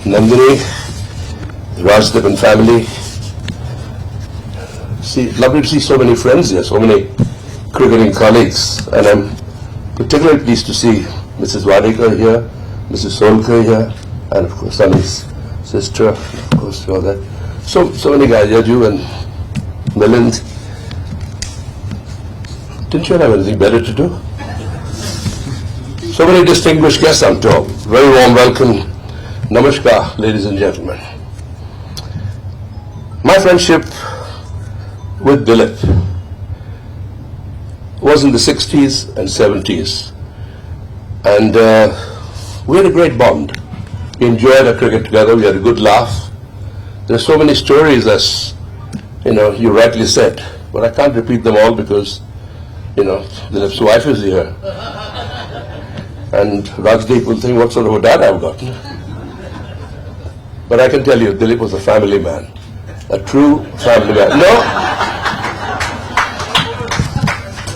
Nandini, Rishabh and family. Lovely to see so many friends here, so many cricketing colleagues, and I'm particularly pleased to see Mrs. Wadekar here, Mrs. Solkar here, and of course Sunny's sister, of course, all that. So many guys, Yaju and Milind. Didn't you have anything better to do? So many distinguished guests, I'm told. Very warm welcome. Namaskar, ladies and gentlemen. My friendship with Dilip was in the 60s and 70s. And we had a great bond. We enjoyed our cricket together. We had a good laugh. There are so many stories, as you rightly said, but I can't repeat them all because, Dilip's wife is here. And Rajdeep will think, what sort of a dad I've got. But I can tell you, Dilip was a family man. A true family man. No.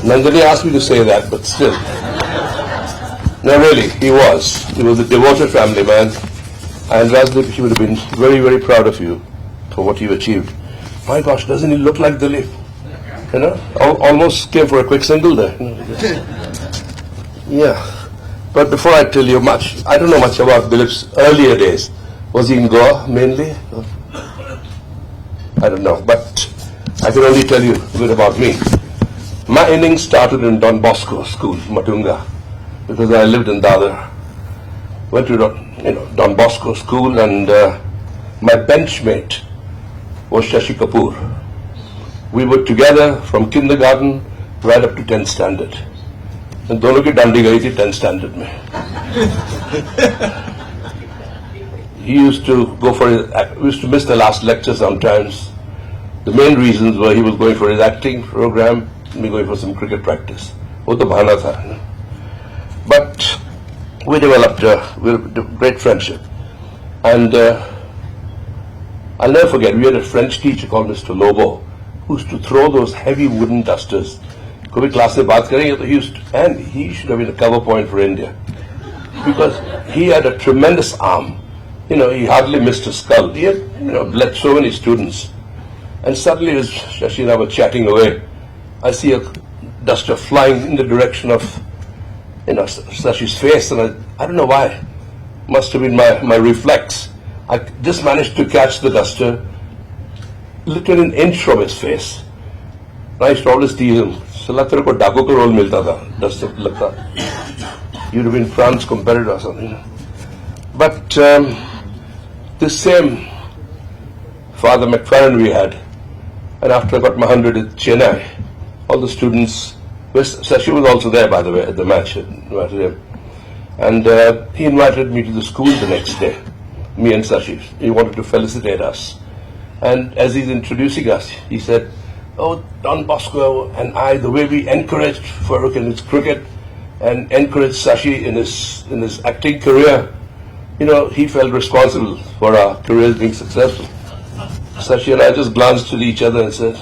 Nandini asked me to say that, but still. No, really, he was. He was a devoted family man. And Rajdeep, he would have been very, very proud of you for what you achieved. My gosh, doesn't he look like Dilip? Almost came for a quick single there. Yeah. But before I tell you much, I don't know much about Dilip's earlier days. Was he in Goa mainly? I don't know, but I can only tell you a bit about me. My innings started in Don Bosco School, Matunga, because I lived in Dadar. Went to Don Bosco School, and my benchmate was Shashi Kapoor. We were together from kindergarten right up to 10th standard. And दोनों की डांडी गई थी 10th standard में. He used to go for we used to miss the last lecture sometimes. The main reasons were he was going for his acting program, me going for some cricket practice. वो तो बहाना था. But we developed a great friendship. And I'll never forget, we had a French teacher called Mr. Lobo, who used to throw those heavy wooden dusters. Koई class में बात करेंगे तो he should have been a cover point for India, because he had a tremendous arm. He hardly missed a skull. He had, bled so many students. And suddenly, as Shashi and I were chatting away, I see a duster flying in the direction of, Shashi's face, and I don't know why. Must have been my reflex. I just managed to catch the duster, literally an inch from his face. I used to always tease him. Sala tere ko dago ka role milta tha, duster lagta. You'd have been France competitor or something. But this same Father McFarren we had, and after I got my 100 at Chennai, all the students, Sashi was also there, by the way, at the match, and he invited me to the school the next day, me and Sashi. He wanted to felicitate us. And as he's introducing us, he said, "Oh, Don Bosco and I, the way we encouraged Farokh in his cricket and encouraged Sashi in his acting career, he felt responsible for our careers being successful." Sashi and I just glanced at each other and said,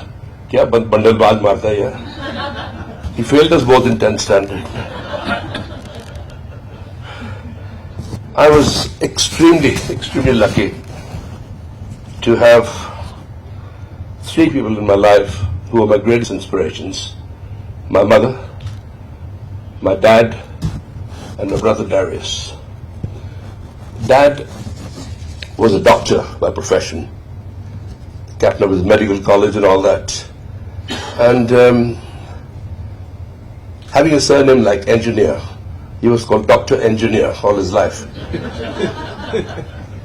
"Kya bundle baad marta hai yaar?" He failed us both in 10th standard. I was extremely, extremely lucky to have 3 people in my life who were my greatest inspirations: my mother, my dad, and my brother Darius. Dad was a doctor by profession, captain of his medical college and all that. And having a surname like Engineer, he was called Dr. Engineer all his life.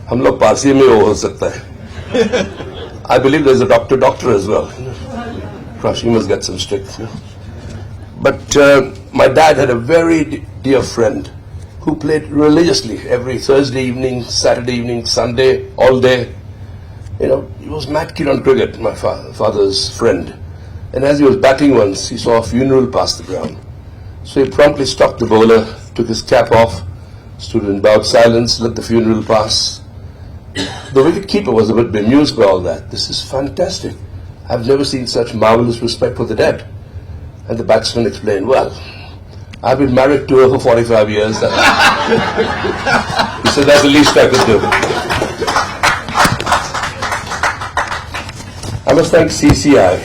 हम लोग पारसी में वो हो सकता है. I believe there's a doctor as well. Gosh, he must get some sticks. But my dad had a very dear friend who played religiously every Thursday evening, Saturday evening, Sunday, all day. He was mad keen on cricket, my father's friend. And as he was batting once, he saw a funeral pass the ground. So he promptly stopped the bowler, took his cap off, stood in bowed silence, let the funeral pass. The wicket-keeper was a bit bemused by all that. "This is fantastic. I've never seen such marvelous respect for the dead." And the batsman explained, "Well, I've been married to her for 45 years. He said, that's the least I could do." I must thank CCI.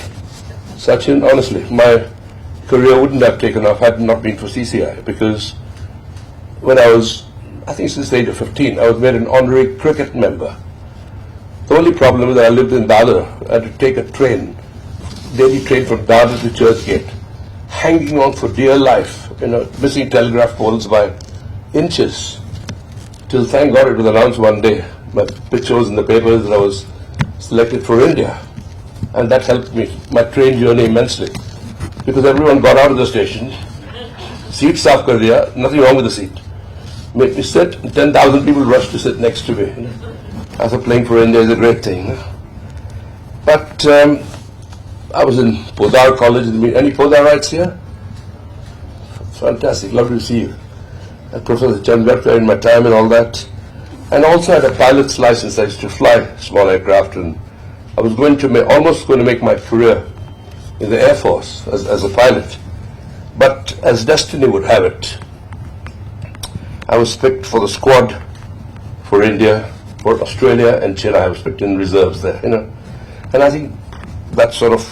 Sachin, honestly, my career wouldn't have taken off had it not been for CCI, because when I was, I think since the age of 15, I was made an honorary cricket member. The only problem is that I lived in Dadar. I had to take a train, daily train from Dadar to Churchgate, hanging on for dear life, missing telegraph poles by inches. Till thank God it was announced one day, my picture was in the papers that I was selected for India. And that helped me, my train journey immensely. Because everyone got out of the station, seat saaf kar diya, nothing wrong with the seat. Made me sit, 10,000 people rushed to sit next to me. I thought playing for India is a great thing. But I was in Podar College. Any Podarites here? Fantastic, lovely to see you. And Professor Chandrakar in my time and all that. And also had a pilot's license. I used to fly small aircraft, and I was almost going to make my career in the Air Force as a pilot. But as destiny would have it, I was picked for the squad for India, for Australia and China. I was picked in reserves there, And I think that's sort of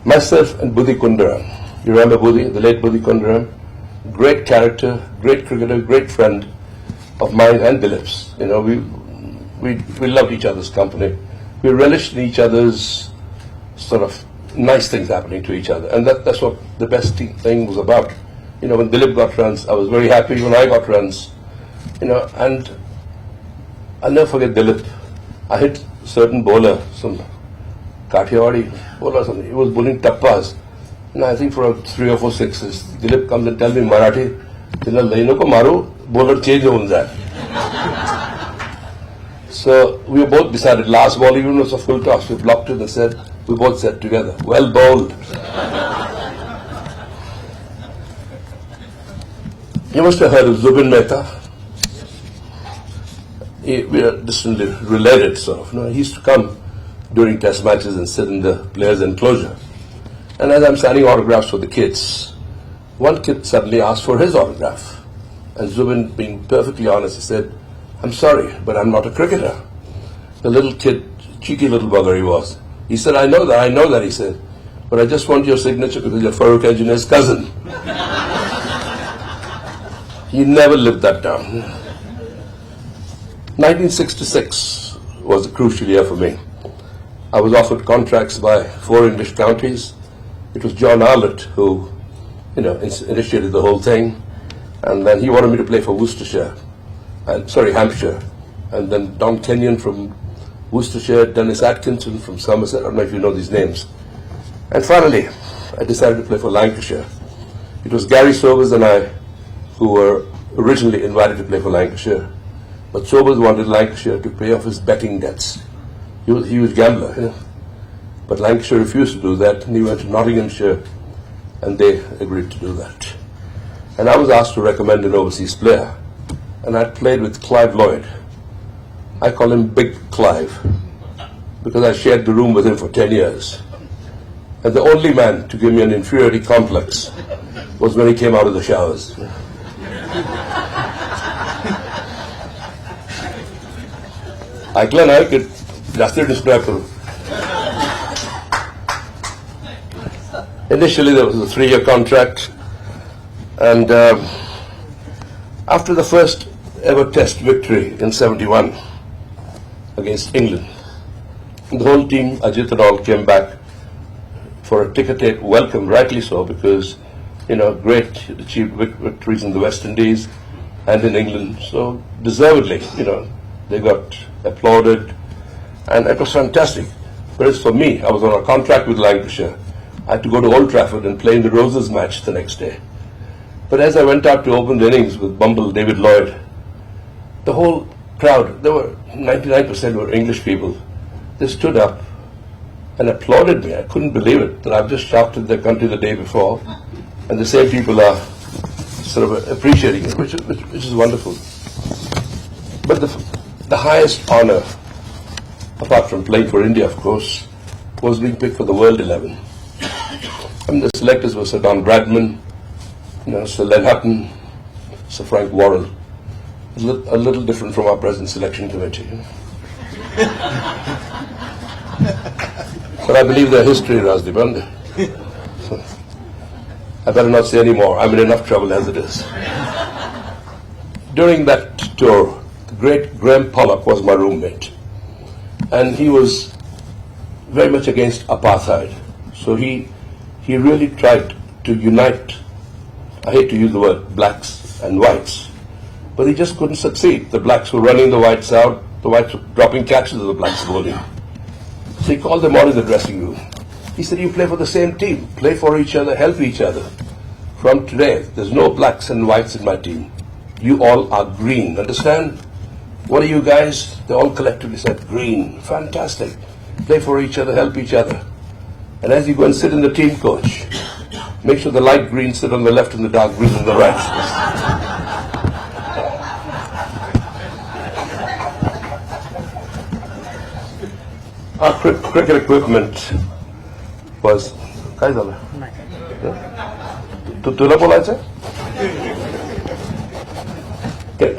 myself and Budhi Kundaram. You remember Budhi, the late Budhi Kundaram? Great character, great cricketer, great friend of mine and Dilip's. We loved each other's company. We relished in each other's sort of nice things happening to each other. And that's what the best thing was about. When Dilip got runs, I was very happy when I got runs. And I'll never forget Dilip. I hit a certain bowler, some Kathiawadi bowler or something. He was bowling tappas. I think for 3 or 4 sixes. Dilip comes and tells me in Marathi, "Tila laino ko maru, bowler change ho that." So we both decided, last ball even was a full toss. We blocked it and said, we both said together, "Well bowled." You must have heard of Zubin Mehta. We are distantly related, sort of. He used to come during test matches and sit in the players' enclosure. And as I'm signing autographs for the kids, one kid suddenly asked for his autograph. And Zubin, being perfectly honest, he said, "I'm sorry, but I'm not a cricketer." The little kid, cheeky little bugger he was. He said, I know that, he said, "but I just want your signature because you're Farokh Engineer's cousin." He never lived that down. 1966 was a crucial year for me. I was offered contracts by 4 English counties. It was John Arlott who, initiated the whole thing. And then he wanted me to play for Hampshire. And then Don Kenyon from Worcestershire, Dennis Atkinson from Somerset. I don't know if you know these names. And finally, I decided to play for Lancashire. It was Gary Sobers and I who were originally invited to play for Lancashire. But Sobers wanted Lancashire to pay off his betting debts. He was a huge gambler, But Lancashire refused to do that, and he went to Nottinghamshire, and they agreed to do that. And I was asked to recommend an overseas player. And I played with Clive Lloyd. I call him Big Clive, because I shared the room with him for 10 years. And the only man to give me an inferiority complex was when he came out of the showers. ऐकलं ना की जास्त describe करू. Initially there was a 3-year contract, and after the first ever test victory in 71 against England, the whole team, Ajit and all, came back for a ticketed welcome, rightly so, because great achieved victories in the West Indies and in England, so deservedly, they got applauded, and it was fantastic. Whereas for me, I was on a contract with Lancashire. I had to go to Old Trafford and play in the Roses match the next day. But as I went out to open the innings with Bumble, David Lloyd, the whole crowd, there were 99% were English people. They stood up and applauded me. I couldn't believe it, that I've just shouted their country the day before, and the same people are sort of appreciating it, which is wonderful. But the highest honor, apart from playing for India, of course, was being picked for the World 11. And the selectors were Sir Don Bradman, Sir Len Hutton, Sir Frank Worrell. A little different from our present selection committee. But I believe their history, Rajdip. I better not say any more. I'm in enough trouble as it is. During that tour, the great Graham Pollock was my roommate. And he was very much against apartheid. So he really tried to unite, I hate to use the word, blacks and whites. But he just couldn't succeed. The blacks were running the whites out, the whites were dropping catches of the blacks bowling. So he called them all in the dressing room. He said, you play for the same team, play for each other, help each other. From today, there's no blacks and whites in my team. You all are green, understand? What are you guys? They all collectively said, green. Fantastic. Play for each other, help each other. And as you go and sit in the team coach, make sure the light green sit on the left and the dark green on the right. Our cricket equipment was... काय झालं? तुला बोलायचं?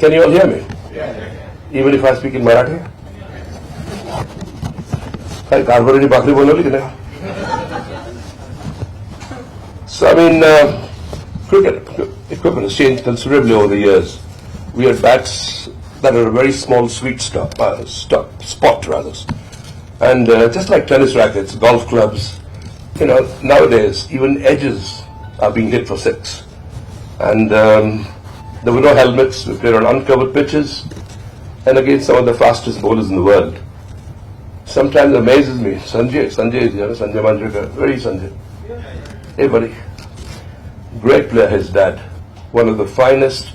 Can you all hear me? Even if I speak in Marathi? काय कारभाराची भाकरी बनवली की नाही? So I mean, cricket equipment has changed considerably over the years. We had bats that are a very small sweet spot rather. And just like tennis rackets, golf clubs, nowadays even edges are being hit for six. And there were no helmets. We played on uncovered pitches and against some of the fastest bowlers in the world. Sometimes it amazes me. Sanjay is here, Sanjay Manjrekar, very Sanjay. Hey buddy, great player, his dad, one of the finest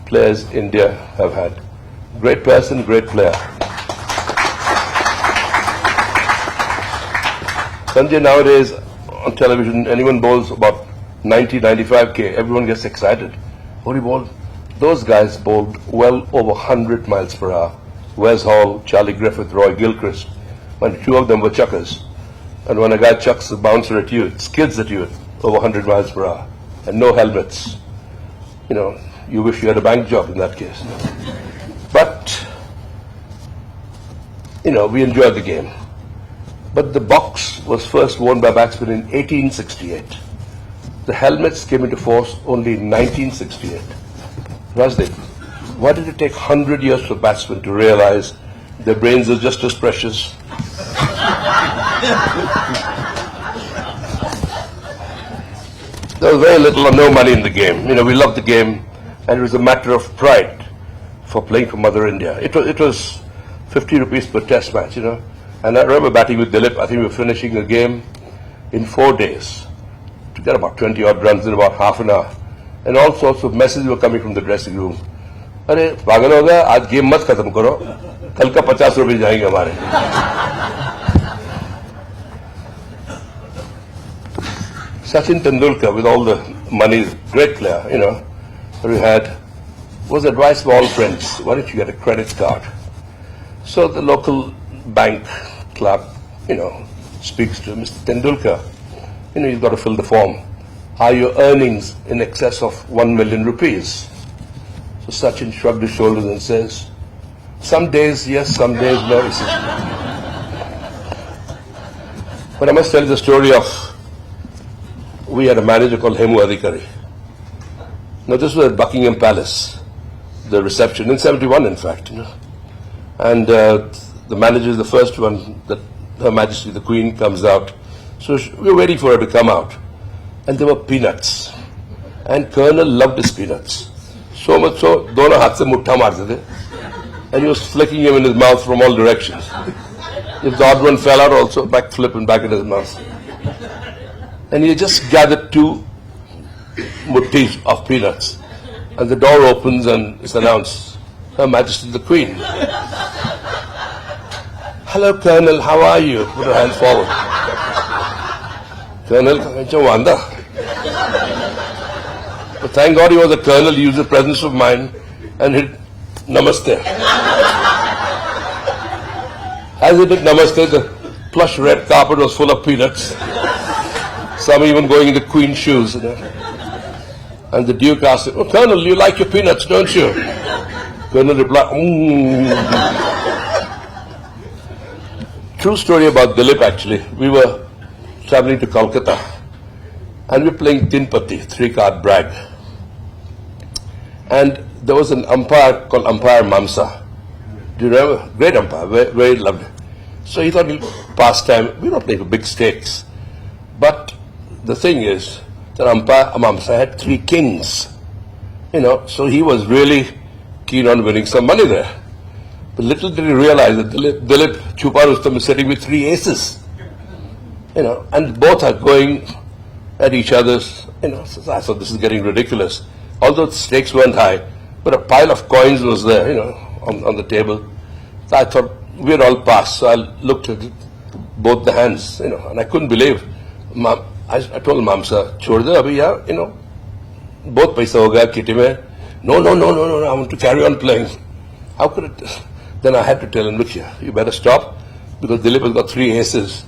players India have had. Great person, great player. Sanjay nowadays on television, anyone bowls about 90, 95k, everyone gets excited. What do you bowl? Those guys bowled well over 100 miles per hour. Wes Hall, Charlie Griffith, Roy Gilchrist. When two of them were chuckers. And when a guy chucks a bouncer at you, it skids at you at over 100 miles per hour. And no helmets. You wish you had a bank job in that case. But, we enjoyed the game. But the box was first worn by batsmen in 1868. The helmets came into force only in 1968. Rajdeep, why did it take 100 years for batsmen to realize their brains are just as precious? There was very little or no money in the game. We loved the game, and it was a matter of pride for playing for Mother India. It was 50 rupees per test match, And I remember batting with Dilip. I think we were finishing a game in 4 days to get about 20 odd runs in about half an hour. And all sorts of messages were coming from the dressing room. अरे पागल हो गया, आज game मत खत्म करो, कल का 50 रुपए जाएंगे हमारे. Sachin Tendulkar, with all the money, great player, we had, was advised by all friends, why don't you get a credit card? So the local bank clerk, speaks to Mr. Tendulkar. You've got to fill the form. Are your earnings in excess of 1 million rupees? So Sachin shrugged his shoulders and says, some days yes, some days no. He says, but I must tell you the story of, we had a manager called Hemu Adhikari. Now this was at Buckingham Palace, the reception, in 71 in fact, And the manager is the first one that Her Majesty the Queen comes out. So we were waiting for her to come out. And there were peanuts. And Colonel loved his peanuts. So much so, dono haath se mutha maarte the. And he was flicking him in his mouth from all directions. If the odd one fell out also, backflip and back in his mouth. And he just gathered 2 muttis of peanuts. And the door opens and it's announced, Her Majesty the Queen. Hello, Colonel, how are you? Put her hands forward. Colonel, Wanda. But thank God he was a colonel, he used the presence of mind and hit Namaste. As he did Namaste, the plush red carpet was full of peanuts. Some even going into Queen's shoes. And the Duke asked him, oh, Colonel, you like your peanuts, don't you? Colonel replied, true story about Dilip actually. We were traveling to Kolkata and we were playing Tinpati, 3-card brag. And there was an umpire called Umpire Mamsa. Do you remember? Great umpire, very, very lovely. So he thought he'll pass time. We're not playing for big stakes. But the thing is that Umpire Mamsa had 3 kings. So he was really keen on winning some money there. But little did he realize that Dilip Chupa Rustam is sitting with 3 aces. And both are going at each other's, So I thought this is getting ridiculous. Although the stakes weren't high, but a pile of coins was there, on the table. So I thought we'd all pass. So I looked at both the hands, and I couldn't believe. I told Mamsa, chhod de abhi yaar, both paisa ho gaya kitty mein. No, I want to carry on playing. How could it? Then I had to tell him, look here, you better stop, because Dilip has got 3 aces.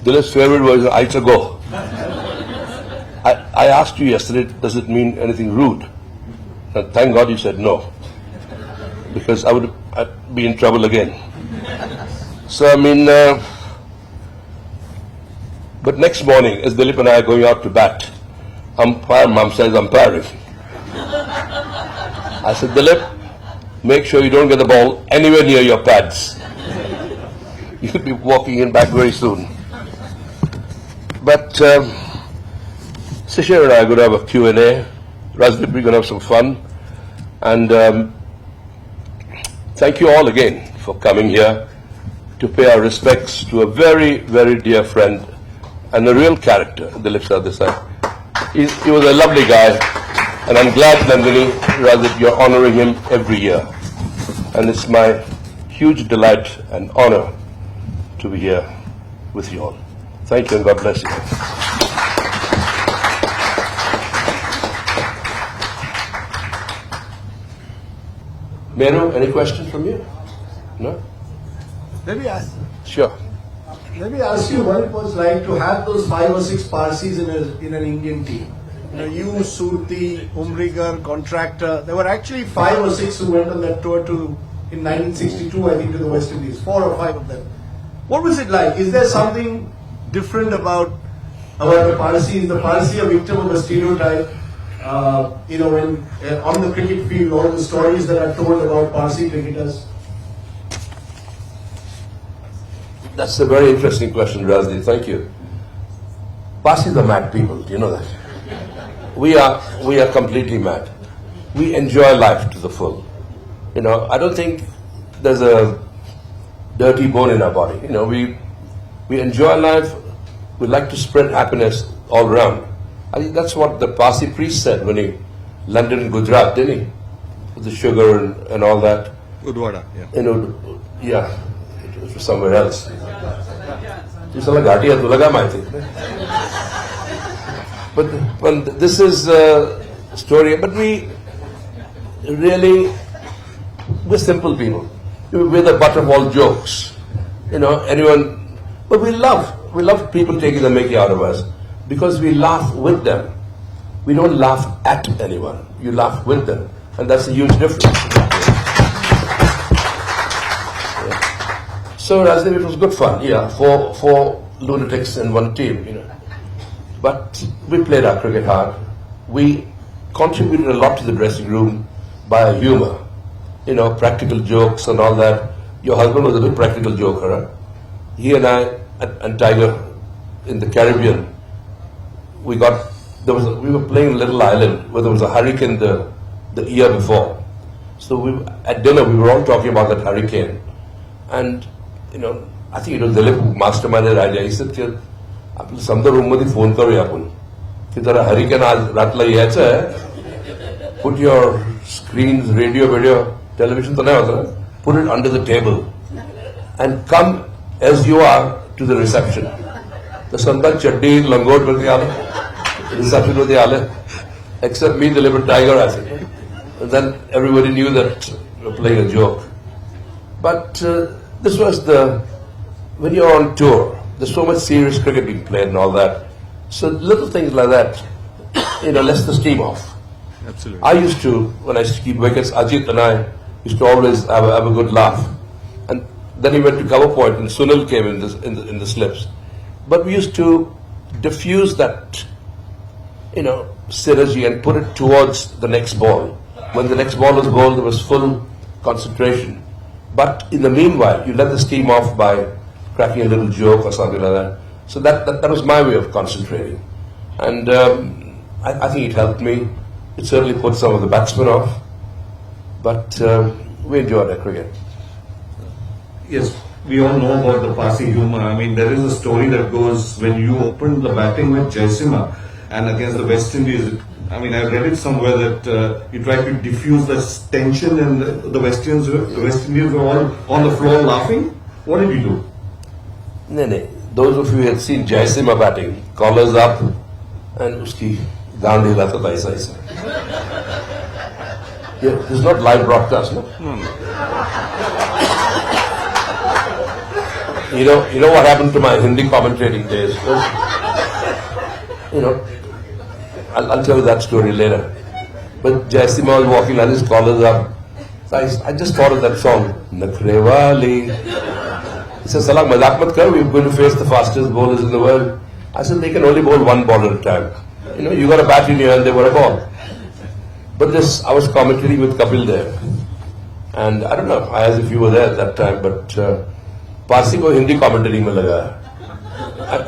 Dilip's favorite was I to go. I asked you yesterday, does it mean anything rude? And thank God you said no, because I'd be in trouble again. So but next morning, as Dilip and I are going out to bat, Umpire Mamsa is umpiring. I said, Dilip, make sure you don't get the ball anywhere near your pads. You'll be walking in back very soon. But Sishir and I are going to have a Q&A. Rajdeep, we're going to have some fun. And thank you all again for coming here to pay our respects to a very, very dear friend and a real character, Dilip Sardesai. He was a lovely guy, and I'm glad, Nandini, that you're honoring him every year. And it's my huge delight and honor to be here with you all. Thank you and God bless you. Meru, any questions from you? No? Let me ask. Sure. Let me ask you what it was like to have those 5 or 6 Parsis in an Indian team. You, Surti, Umrigar, Contractor. There were actually 5 or 6 who went on that tour in 1962, I think, to the West Indies. 4 or 5 of them. What was it like? Is there something different about the Parsi? Is the Parsi a victim of a stereotype? When on the cricket field, all the stories that are told about Parsi cricketers. That's a very interesting question, Rajdeep. Thank you. Parsis are mad people. Do you know that? We are completely mad. We enjoy life to the full. I don't think there's a dirty bone in our body. We enjoy life. We like to spread happiness all around. I think that's what the Parsi priest said when he landed in Gujarat, didn't he? With the sugar and all that. Udwada, yeah. Yeah, it was somewhere else. But this is a story. But we're simple people. We're the butt of all jokes. Anyone. But we love people taking the mickey out of us because we laugh with them. We don't laugh at anyone. You laugh with them. And that's a huge difference. So Rajdeep, it was good fun. Yeah, four lunatics in one team, But we played our cricket hard. We contributed a lot to the dressing room by our humor. Practical jokes and all that. Your husband was a big practical joker, huh? He and I and Tiger in the Caribbean, we were playing in Little Island where there was a hurricane the year before. So at dinner we were all talking about that hurricane. And I think it was Dilip who masterminded the idea. He said, "Samdar room मध्ये phone करूया आपण की जरा hurricane आज रातला यायचं आहे. Put your screens, radio, television तो नहीं होता. Put it under the table and come as you are to the reception." The Sandar चड्डी लंगोट करके आले reception मध्ये आले, except me, Dilip and Tiger, I think. And then everybody knew that we were playing a joke. But this was when you're on tour, there's so much serious cricket being played and all that. So little things like that, lets the steam off. Absolutely. I used to, when I used to keep wickets, Ajit and I used to always have a good laugh. And Then he went to cover point, and Sunil came in the slips. But we used to diffuse that, synergy and put it towards the next ball. When the next ball was bowled, there was full concentration. But in the meanwhile, you let the steam off by cracking a little joke or something like that. So that was my way of concentrating. And I think it helped me. It certainly put some of the batsmen off. But we enjoyed our cricket. Yes, we all know about the Parsi humor. I mean, there is a story that goes when you opened the batting with Jaisima and against the West Indies. I mean, I read it somewhere that you tried to diffuse the tension, and the West Indies were all on the floor laughing. What did you do? No. Those of you who had seen Jaisima batting, collars up, and uski daan hilata tha aisa. Yeah, this is not live broadcast, no? You know what happened to my Hindi commentating days? I'll tell you that story later. But Jaisima was walking and his collars up. So I just thought of that song, Nakrewali. He said, Salah, mazak mat kar, we're going to face the fastest bowlers in the world. I said, they can only bowl one ball at a time. You got a bat in your hand, they were a ball. But I was commentating with Kapil there. And I don't know, as if you were there at that time, but Parsi ko Hindi commentating mein laga.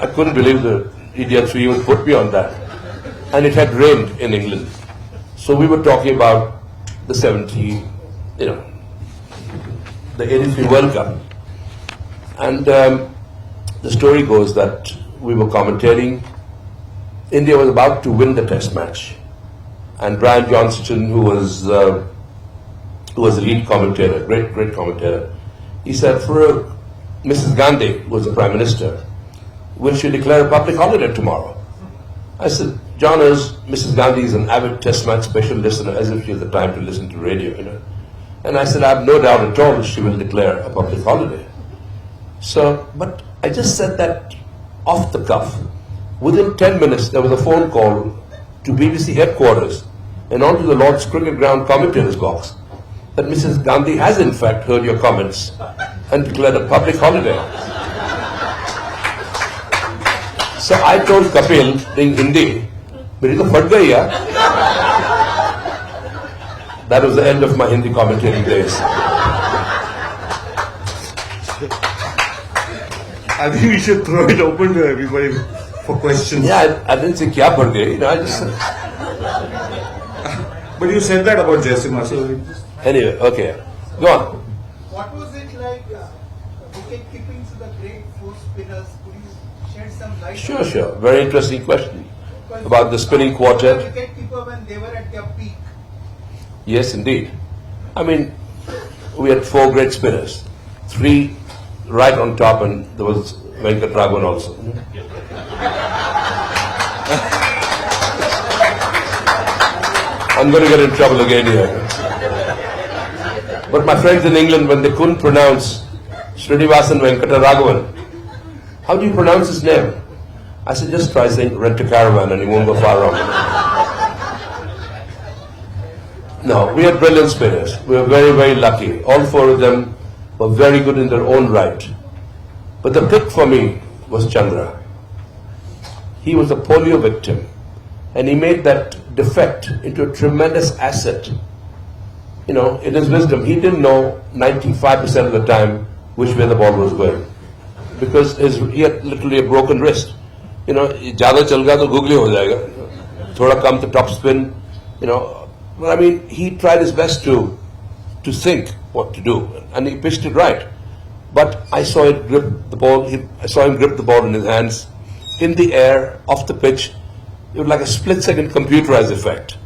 I couldn't believe the idiots who even put me on that. And it had rained in England. So we were talking about the 70, the 83 World Cup. And the story goes that we were commentating. India was about to win the test match. And Brian Johnston, who was the lead commentator, great commentator, he said, Farokh, Mrs. Gandhi, who was the Prime Minister, will she declare a public holiday tomorrow? I said, John, Mrs. Gandhi is an avid test match special listener, as if she has the time to listen to radio, And I said, I have no doubt at all she will declare a public holiday. So, but I just said that off the cuff. Within 10 minutes, there was a phone call to BBC headquarters and onto the Lord's Cricket Ground commentators box that Mrs. Gandhi has in fact heard your comments and declared a public holiday. So I told Kapil in Hindi, "Meri to phat gayi yaar." That was the end of my Hindi commentating days. I think we should throw it open to everybody for questions. Yeah, I didn't say kya phat gayi. I just said. But you said that about Jaisima, so Anyway, okay. Go on. What was it like wicket keeping to the great four spinners? Could you shed some light? Sure. Very interesting question about the spinning quartet. Wicket keeper when they were at their peak. Yes, indeed. I mean, we had 4 great spinners, 3 right on top, and there was Venkatraman also. I'm going to get in trouble again here. But my friends in England, when they couldn't pronounce Srinivasan Venkataraghavan, how do you pronounce his name? I said, just try saying Rent a Caravan and you won't go far wrong. No, we had brilliant spinners. We were very, very lucky. All 4 of them were very good in their own right. But the pick for me was Chandra. He was a polio victim, and he made that defect into a tremendous asset. In his wisdom, he didn't know 95% of the time which way the ball was going, because he had literally a broken wrist. Zyada chal gaya to googly ho jayega. Thoda kam to top spin. But I mean, he tried his best to think what to do, and he pitched it right. But I saw him grip the ball. I saw him grip the ball in his hands, in the air, off the pitch. It was like a split-second computerized effect.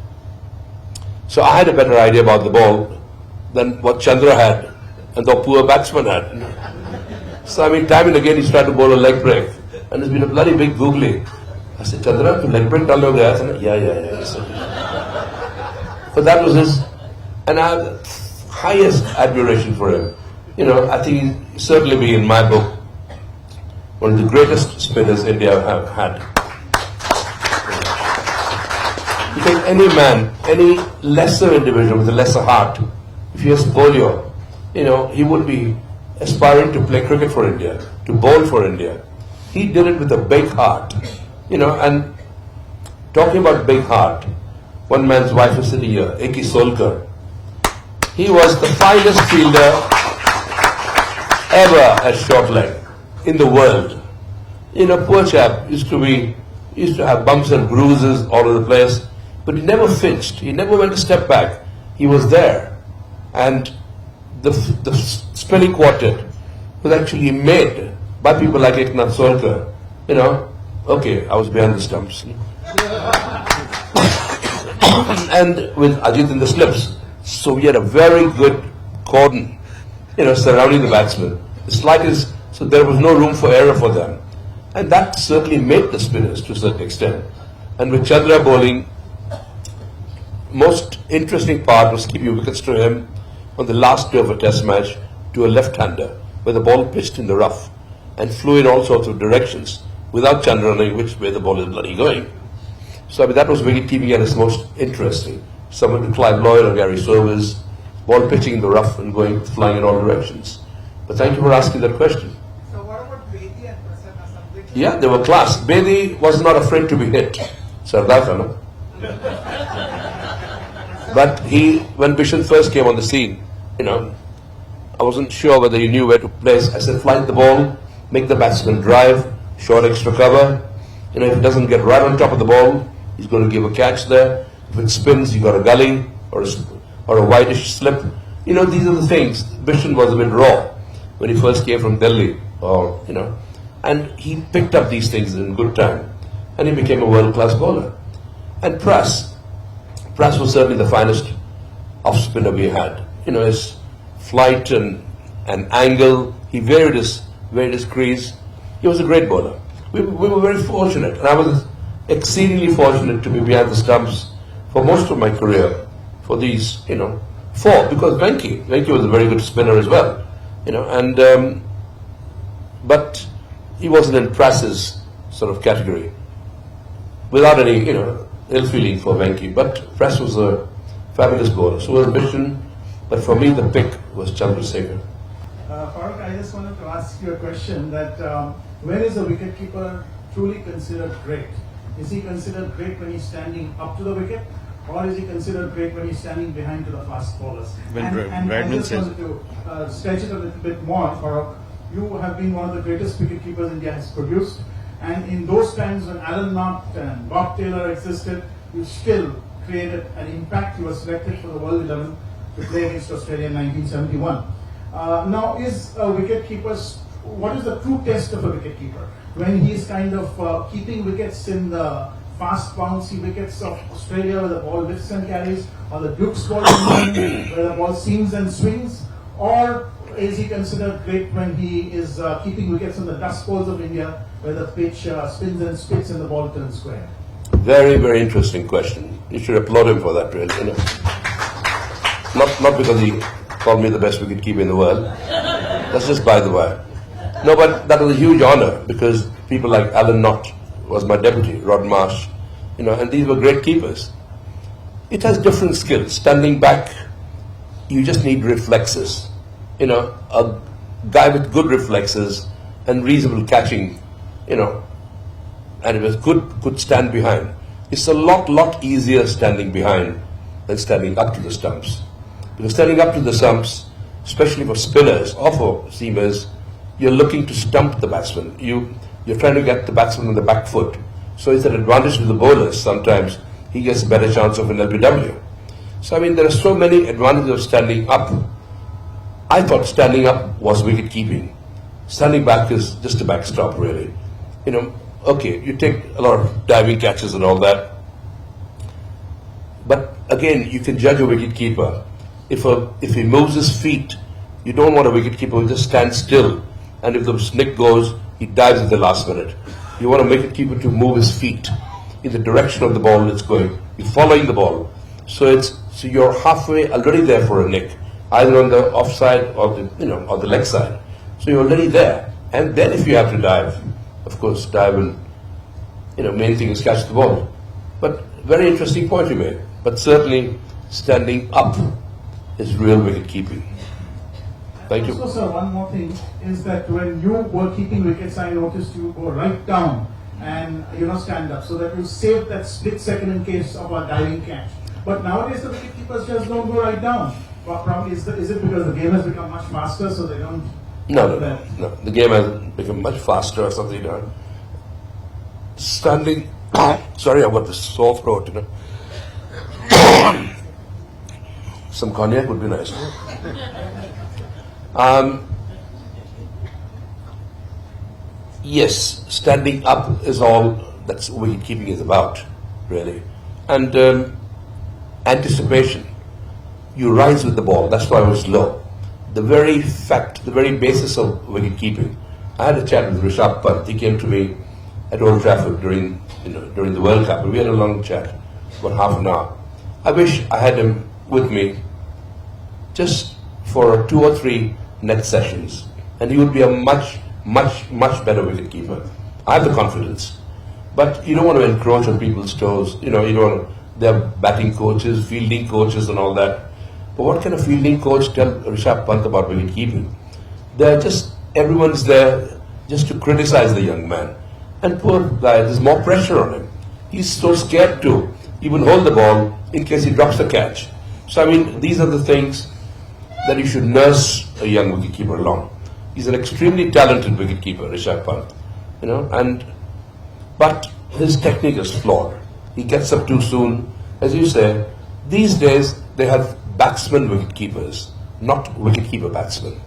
So I had a better idea about the ball than what Chandra had and the poor batsman had. So I mean, time and again he's tried to bowl a leg break, and there's been a bloody big googly. I said, Chandra, tu leg break dalne ho gaya? Yeah. He said, but that was his, and I have the highest admiration for him. I think he'll certainly be in my book one of the greatest spinners India have had. Because any man, any lesser individual with a lesser heart, if he has polio, he would be aspiring to play cricket for India, to bowl for India. He did it with a big heart, and talking about big heart, one man's wife is sitting here, Eki Solkar. He was the finest fielder ever at short leg in the world. Poor chap used to have bumps and bruises all over the place, but he never flinched. He never went a step back. He was there. And the spinning quartet was actually made by people like Eknath Solkar. Okay, I was behind the stumps. And with Ajit in the slips. So we had a very good cordon, surrounding the batsmen. So there was no room for error for them. And that certainly made the spinners to a certain extent. And with Chandra bowling, most interesting part was keeping wickets to him on the last day of a test match to a left-hander, where the ball pitched in the rough and flew in all sorts of directions without Chandra knowing which way the ball is bloody going. So that was wicket keeping at its most interesting. Someone to Clive Lloyd or Gary Sovers, ball pitching in the rough and flying in all directions. But thank you for asking that question. So what about Bedi and Prasanna? Something? Yeah, they were class. Bedi was not afraid to be hit. Sardar Khan. But when Bishan first came on the scene, I wasn't sure whether he knew where to place. I said, flight the ball, make the batsman drive, short extra cover. If it doesn't get right on top of the ball, he's going to give a catch there. If it spins, you got a gully or a whitish slip. These are the things. Bishan was a bit raw when he first came from Delhi, and he picked up these things in good time, and he became a world-class bowler. And Pras was certainly the finest off-spinner we had. His flight and angle, he varied his crease. He was a great bowler. We were very fortunate, and I was exceedingly fortunate to be behind the stumps for most of my career for these, because Venki was a very good spinner as well, but he wasn't in Pras's sort of category, without any, ill feeling for Venki. But Pras was a fabulous bowler, so was Bishan, but for me the pick was Chandrasekhar. Farokh, I just wanted to ask you a question that when is a wicketkeeper truly considered great? Is he considered great when he's standing up to the wicket, or is he considered great when he's standing behind to the fast bowlers? When and I Bradman just says wanted to stretch it a little bit more, Farokh. You have been one of the greatest wicketkeepers India has produced, and in those times when Alan Knott and Bob Taylor existed, you still created an impact. You were selected for the World 11 to play against Australia in 1971. Now, is a wicketkeeper, what is the true test of a wicketkeeper? When he is kind of keeping wickets in the fast bouncy wickets of Australia where the ball lifts and carries, or the Duke's ball where the ball seams and swings, or is he considered great when he is keeping wickets on the dust bowls of India where the pitch spins and spits and the ball turns square? Very, very interesting question. You should applaud him for that, really. Not because he called me the best wicketkeeper in the world. That's just by the way. No, but that was a huge honor because people like Alan Knott was my deputy, Rod Marsh, and these were great keepers. It has different skills. Standing back, you just need reflexes. A guy with good reflexes and reasonable catching, and it was could stand behind. It's a lot easier standing behind than standing up to the stumps. Because standing up to the stumps, especially for spinners or for seamers, you're looking to stump the batsman. You're trying to get the batsman on the back foot. So it's an advantage to the bowlers. Sometimes he gets a better chance of an LBW. So there are so many advantages of standing up. I thought standing up was wicket keeping. Standing back is just a backstop, really. Okay, you take a lot of diving catches and all that. But again, you can judge a wicket keeper. If he moves his feet, you don't want a wicket keeper who just stands still. And if the snick goes, he dives at the last minute. You want a wicket keeper to move his feet in the direction of the ball that's going. You're following the ball. So you're halfway already there for a nick, either on the offside or the leg side. So you're already there. And then if you have to dive, of course, dive and, main thing is catch the ball. But very interesting point you made. But certainly standing up is real wicket keeping. Thank you. Also, sir, one more thing is that when you were keeping wickets, I noticed you go right down and stand up, so that you save that split second in case of a diving catch. But nowadays the wicket keepers just don't go right down. Well, probably is it because the game has become much faster, so they don't? No. The game has become much faster or something. Standing. Sorry, I've got this sore throat. Some cognac would be nice. Yes, standing up is all that's wicket keeping is about, really. And anticipation. You rise with the ball. That's why I was low. The very basis of wicket keeping. I had a chat with Rishabh Pant. He came to me at Old Trafford during the World Cup, and we had a long chat, about half an hour. I wish I had him with me just for 2 or 3 net sessions, and he would be a much better wicket keeper. I have the confidence, but you don't want to encroach on people's toes. You don't want to. They're batting coaches, fielding coaches, and all that. But what can a fielding coach tell Rishabh Pant about wicket keeping? Everyone's there just to criticize the young man. And poor guy, there's more pressure on him. He's so scared to even hold the ball in case he drops the catch. So I mean, these are the things that you should nurse a young wicketkeeper along. He's an extremely talented wicketkeeper, Rishabh Pant. But his technique is flawed. He gets up too soon. As you say, these days they have batsman wicketkeepers, not wicketkeeper batsmen.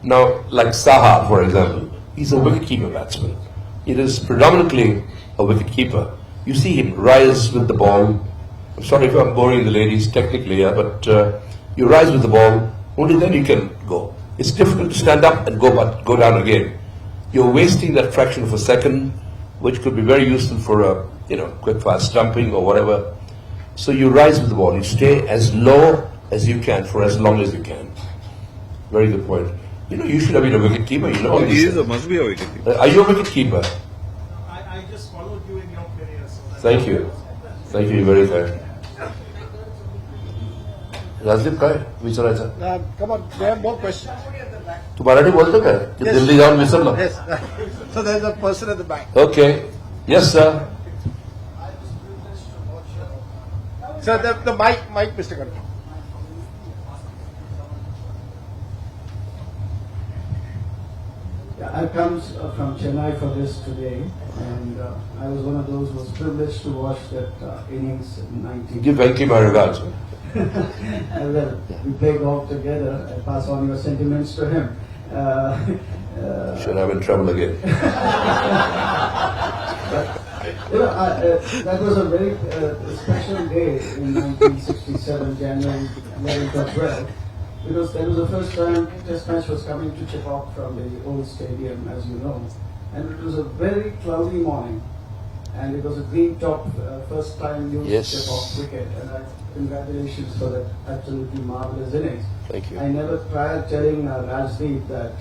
Now like Saha, for example, he's a wicketkeeper batsman. It is predominantly a wicketkeeper. You see him rise with the ball. I'm sorry if I'm boring the ladies technically, but you rise with the ball, only then you can go. It's difficult to stand up and go down again. You're wasting that fraction of a second, which could be very useful for a quick fast stumping or whatever. So you rise with the ball. You stay as low as you can for as long as you can. Very good point. You should have been a wicket keeper. Must be a wicket keeper. Are you a wicket keeper? I just followed you in your career. So Thank you. Thank you very much. Rajdeep का है विचारायचा Come on, there are more questions. तू मराठी बोलतो काय की दिल्ली जाऊन विसरलो Yes. So there's a person at the back. Okay. Yes, sir. So the mic, Mr. Garu. Yeah, I come from Chennai for this today, and I was one of those who was privileged to watch that innings in 19. Give Venki my regards. Well, we play golf together. I pass on your sentiments to him. Should I'm in trouble again. That was a very special day in 1967, January 11th or 12th, because that was the first time Test match was coming to Chipok from the old stadium, as you know. And it was a very cloudy morning, and it was a green top, first time used Chipok cricket. And congratulations for that absolutely marvelous innings. Thank you. I never tried telling Rajdeep that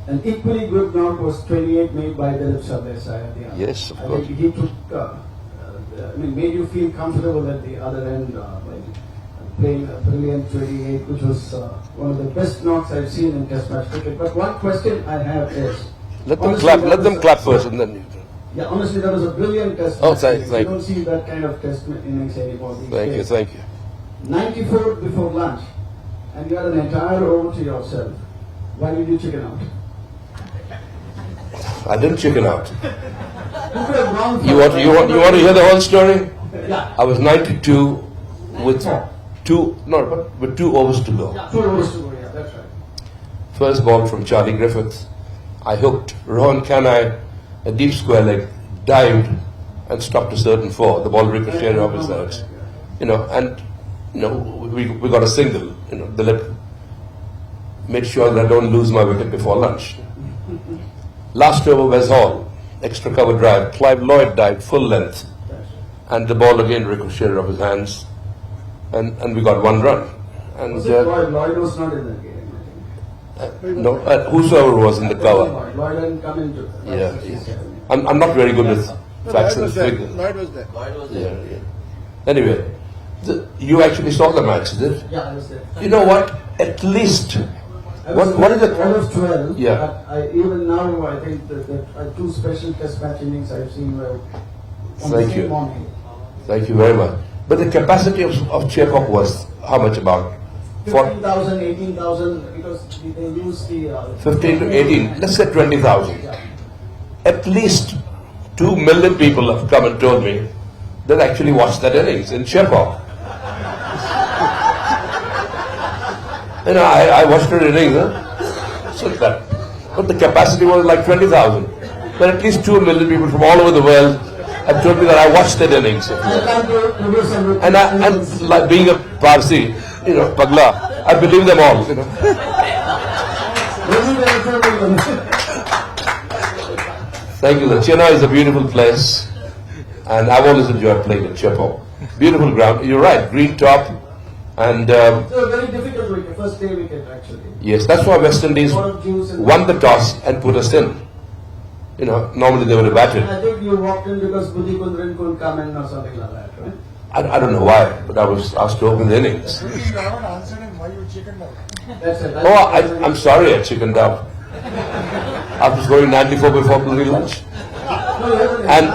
an equally good knock was 28 made by Dilip Sardesai at the end. Yes, of I course. think he took, made you feel comfortable at the other end by playing a brilliant 28, which was one of the best knocks I've seen in Test match cricket. But one question I have is, Let them clap first, and then you. yeah, honestly, that was a brilliant Test Oh, match. thank You you. don't see that kind of Test innings anymore these Thank you, days. thank you. 94 before lunch, and you had an entire over to yourself. Why did you chicken out? I didn't chicken out. You could have gone for You want to hear the whole story? Yeah. I was 92 with two overs to go. 2 overs to go, yeah, that's right. First ball from Charlie Griffiths. I hooked Rohan Kanai, a deep square leg, dived and stopped a certain 4. The ball ricocheted off his legs. We got a single. Dilip made sure that I don't lose my wicket before lunch. Last over, Wes Hall, extra cover drive. Clive Lloyd dived full length, and the ball again ricocheted off his hands, and we got 1 run. And Was it Lloyd? Lloyd was not in the game, I think. no, whosoever was in the cover. Lloyd didn't come into it. Yeah. I'm not very good with facts and figures. Lloyd was there. Yeah. Anyway, You actually saw the match, did it? Yeah, I was there. You know what? At least, I was what is it? I was 12. Yeah. But even now, I think that two special test match innings I've seen were on the Thank same you. morning. Thank you very much. But the capacity of Chekhov was how much about? 15,000, 18,000, because they use the... 15 to 18, let's say 20,000. Yeah. At least 2 million people have come and told me that actually watched that innings in Chekhov. You know, I watched her innings, so that, but the capacity was like 20,000. But at least 2 million people from all over the world have told me that I watched that innings. And like being a Parsi, you know, Pagla, I believe them all, you know. Thank you. Chennai is a beautiful place, and I've always enjoyed playing at Chepo. Beautiful ground. You're right, green top, and It's a very difficult wicket, first day wicket actually. yes, that's why West Indies won the toss and put us in. You know, normally they would have batted. I think you walked in because Budi Kundran couldn't come in or something like that, right? I don't know why, but I was asked to open the innings. You haven't answered him why you chickened out. That's it. Oh, I'm sorry, I chickened out. I was going 94 before playing lunch. And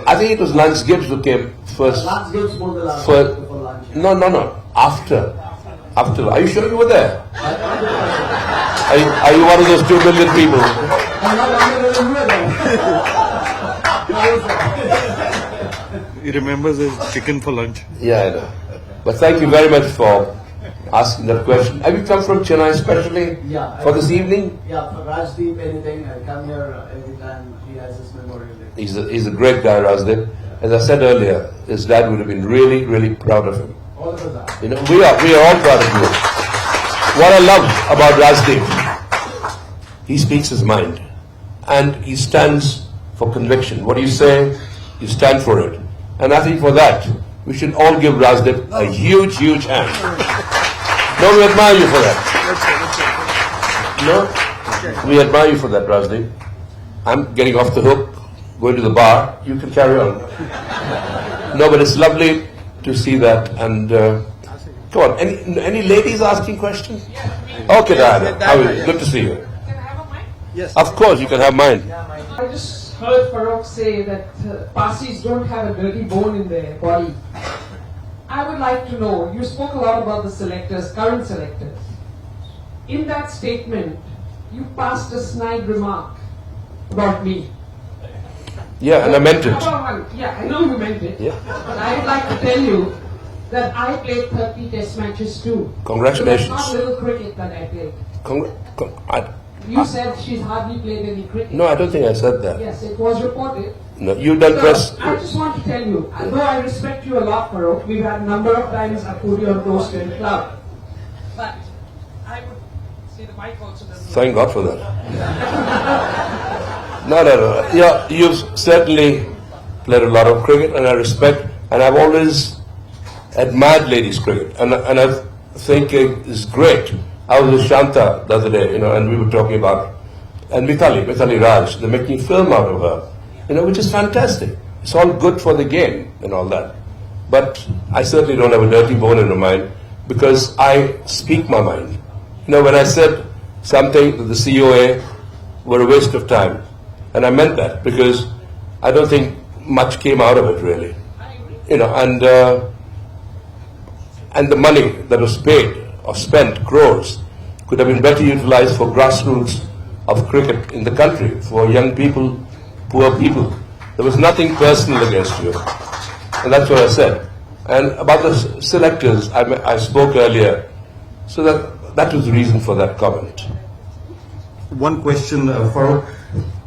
I think it was Lance Gibbs who came first. Lance Gibbs for the last First, before lunch. no. After. Are you sure you were there? Are you one of those 2 million people? I'm not longer than you know. He remembers his chicken for lunch. Yeah, I know. But thank you very much for asking that question. Have you come from Chennai especially Yeah, for this evening? Yeah, for Rajdeep, anything, I come here every time he has his memorial day. He's a great guy, Rajdeep. As I said earlier, his dad would have been really, really proud of him. All of us are. You know, we are all proud of you. What I love about Rajdeep, he speaks his mind, and he stands for conviction. What you say, you stand for it. And I think for that, we should all give Rajdeep a huge, huge hand. No, we admire you for that. No, we admire you for that, Rajdeep. I'm getting off the hook, going to the bar. You can carry on. No, but it's lovely to see that. And come on, any ladies asking questions? Okay, Diana. How are you? Good to see you. Can I have a mic? Yes. Of course, you can have mine. I just heard Farokh say that Parsis don't have a dirty bone in their body. I would like to know, you spoke a lot about the selectors, current selectors. In that statement, you passed a snide remark about me. Yeah, and I meant it. Yeah, I know you meant it. Yeah. But I would like to tell you that I played 30 test matches too. Congratulations. So that's not little cricket that I played. You said she's hardly played any cricket. No, I don't think I said that. Yes, it was reported. No, you done So, press. I just want to tell you, though I respect you a lot, Farokh, we've had a number of times I put you on toast in club. But I would say the mic also doesn't. Thank God for that. No. Yeah, you've certainly played a lot of cricket, and I respect, and I've always admired ladies cricket, and I think it's great. I was with Shanta the other day, you know, and we were talking about, and Mithali Raj, they're making film out of her, you know, which is fantastic. It's all good for the game and all that. But I certainly don't have a dirty bone in my mind, because I speak my mind. You know, when I said something that the COA were a waste of time, and I meant that, because I don't think much came out of it really. You know, and the money that was paid or spent, crores, could have been better utilized for grassroots of cricket in the country, for young people, poor people. There was nothing personal against you. And that's what I said. And about the selectors, I spoke earlier, so that was the reason for that comment. One question, Farokh.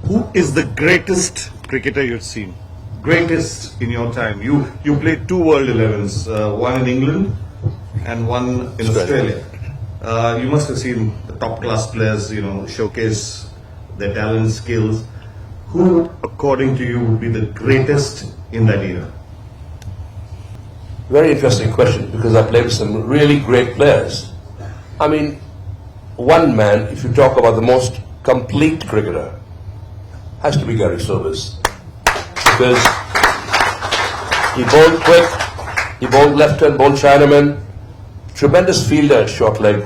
Who is the greatest cricketer you've seen? Greatest in your time? You played 2 World 11s, one in England and one in Australia. You must have seen the top class players, you know, showcase their talent, skills. Who, according to you, would be the greatest in that era? Very interesting question, because I played with some really great players. I mean, one man, if you talk about the most complete cricketer, has to be Gary Sobers. Because he bowled quick, He bowled left-hand, bowled Chinaman, tremendous fielder at short leg,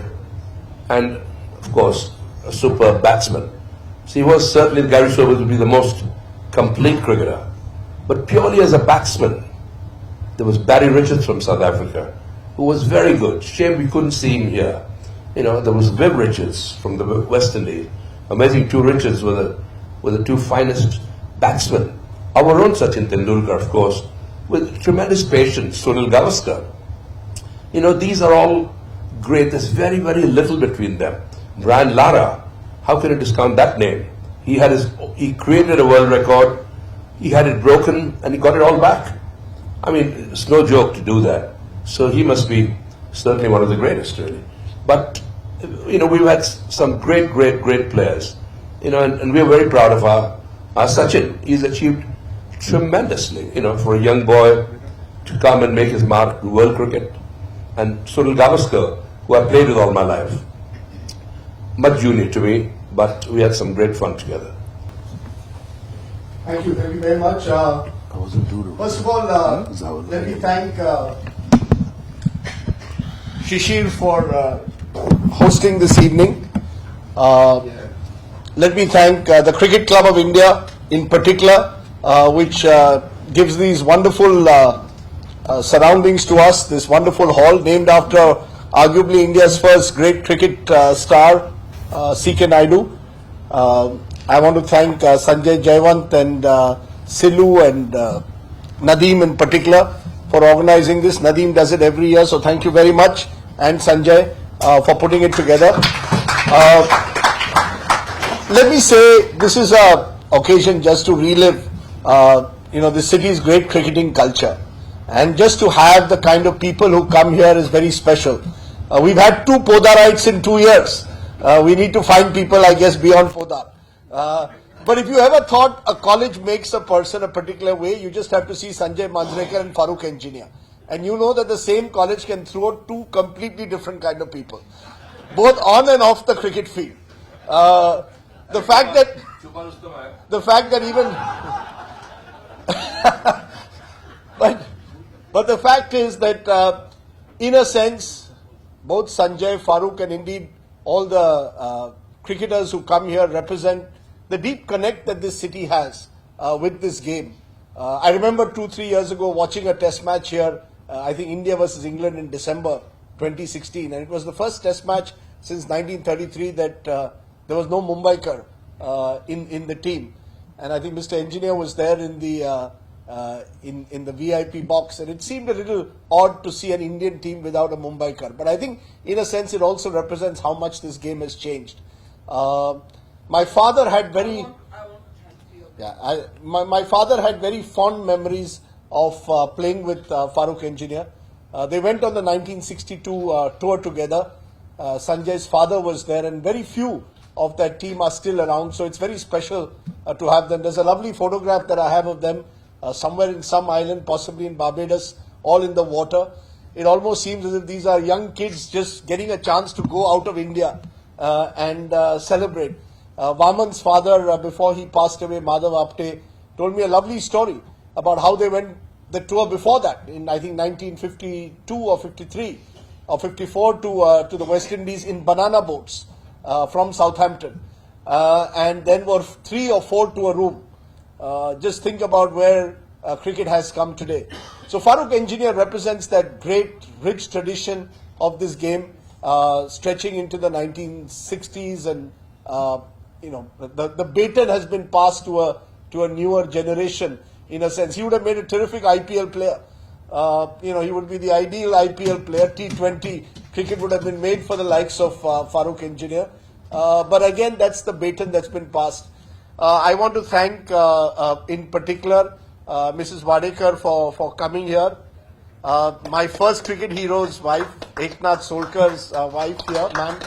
and of course a superb batsman. So he was certainly, Gary Sobers would be the most complete cricketer. But purely as a batsman, there was Barry Richards from South Africa, who was very good. Shame we couldn't see him here. There was Viv Richards from the West Indies. Amazing. Two Richards were the two finest batsmen. Our own Sachin Tendulkar, of course, with tremendous patience. Sunil Gavaskar. These are all great. There's very, very little between them. Brian Lara, how can you discount that name? He created a world record. He had it broken and he got it all back. I mean, it's no joke to do that. So he must be certainly one of the greatest, really. But, we've had some great, great, great players. And we're very proud of our Sachin. He's achieved tremendously, for a young boy to come and make his mark in world cricket. And Sunil Gavaskar, who I played with all my life. Much junior to me, but we had some great fun together. Thank you very much. First of all, let me thank Shishir for hosting this evening. Let me thank the Cricket Club of India in particular, which gives these wonderful surroundings to us, this wonderful hall named after arguably India's first great cricket star, C.K. Naidu. I want to thank Sanjay Jayawant and Silu and Nadeem in particular for organizing this. Nadeem does it every year, so thank you very much, and Sanjay for putting it together. Let me say this is an occasion just to relive, the city's great cricketing culture, and just to have the kind of people who come here is very special. We've had 2 Podarites in 2 years. We need to find people, I guess, beyond Podar. But if you ever thought a college makes a person a particular way, you just have to see Sanjay Manjrekar and Farokh Engineer. And you know that the same college can throw out 2 completely different kind of people, both on and off the cricket field. The fact that even but the fact is that in a sense, both Sanjay, Farokh, and indeed all the cricketers who come here represent the deep connect that this city has with this game. I remember 2-3 years ago watching a test match here, I think India versus England in December 2016, and it was the first test match since 1933 that there was no Mumbaikar in the team. And I think Mr. Engineer was there in the VIP box, and it seemed a little odd to see an Indian team without a Mumbaikar. But I think, in a sense, it also represents how much this game has changed. My father had very fond memories of playing with Farokh Engineer. They went on the 1962 tour together. Sanjay's father was there, and very few of that team are still around. So it's very special to have them. There's a lovely photograph that I have of them somewhere in some island, possibly in Barbados, all in the water. It almost seems as if these are young kids just getting a chance to go out of India and celebrate. Vaman's father, before he passed away, Madhav Apte, told me a lovely story about how they went the tour before that, in I think 1952 or 53 or 54 to the West Indies in banana boats from Southampton, and then were 3 or 4 to a room. Just think about where cricket has come today. So Farokh Engineer represents that great, rich tradition of this game, stretching into the 1960s, and the baton has been passed to a newer generation. In a sense, he would have made a terrific IPL player. He would be the ideal IPL player. T20 cricket would have been made for the likes of Farokh Engineer. But again, that's the baton that's been passed. I want to thank, in particular, Mrs. Wadekar for coming here. My first cricket hero's wife, Eknath Solkar's wife here, ma'am.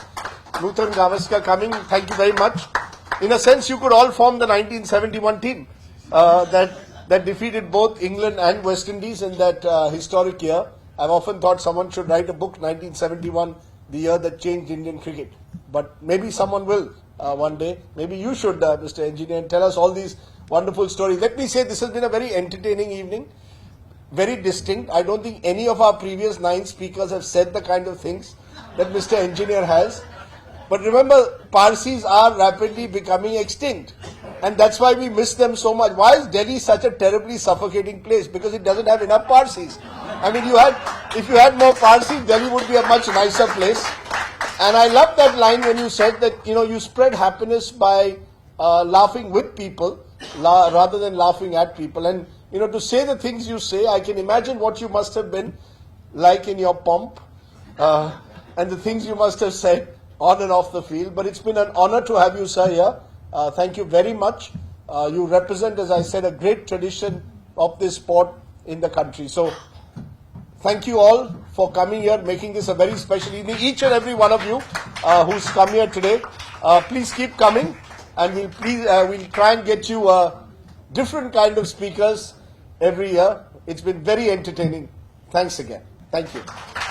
Nutan Gavaskar coming, thank you very much. In a sense, you could all form the 1971 team that defeated both England and West Indies in that historic year. I've often thought someone should write a book, 1971, the year that changed Indian cricket. But maybe someone will one day. Maybe you should, Mr. Engineer, and tell us all these wonderful stories. Let me say this has been a very entertaining evening. very distinct. I don't think any of our previous 9 speakers have said the kind of things that Mr. Engineer has. But remember, Parsis are rapidly becoming extinct. And that's why we miss them so much. Why is Delhi such a terribly suffocating place? Because it doesn't have enough Parsis. I mean, if you had more Parsis, Delhi would be a much nicer place. And I love that line when you said that, you spread happiness by laughing with people rather than laughing at people. And, to say the things you say, I can imagine what you must have been like in your pomp and the things you must have said on and off the field. But it's been an honor to have you, sir, here. Thank you very much. You represent, as I said, a great tradition of this sport in the country. So, thank you all for coming here, making this a very special evening. Each and every one of you who's come here today, please keep coming, and we'll try and get you different kind of speakers every year. It's been very entertaining. Thanks again. Thank you.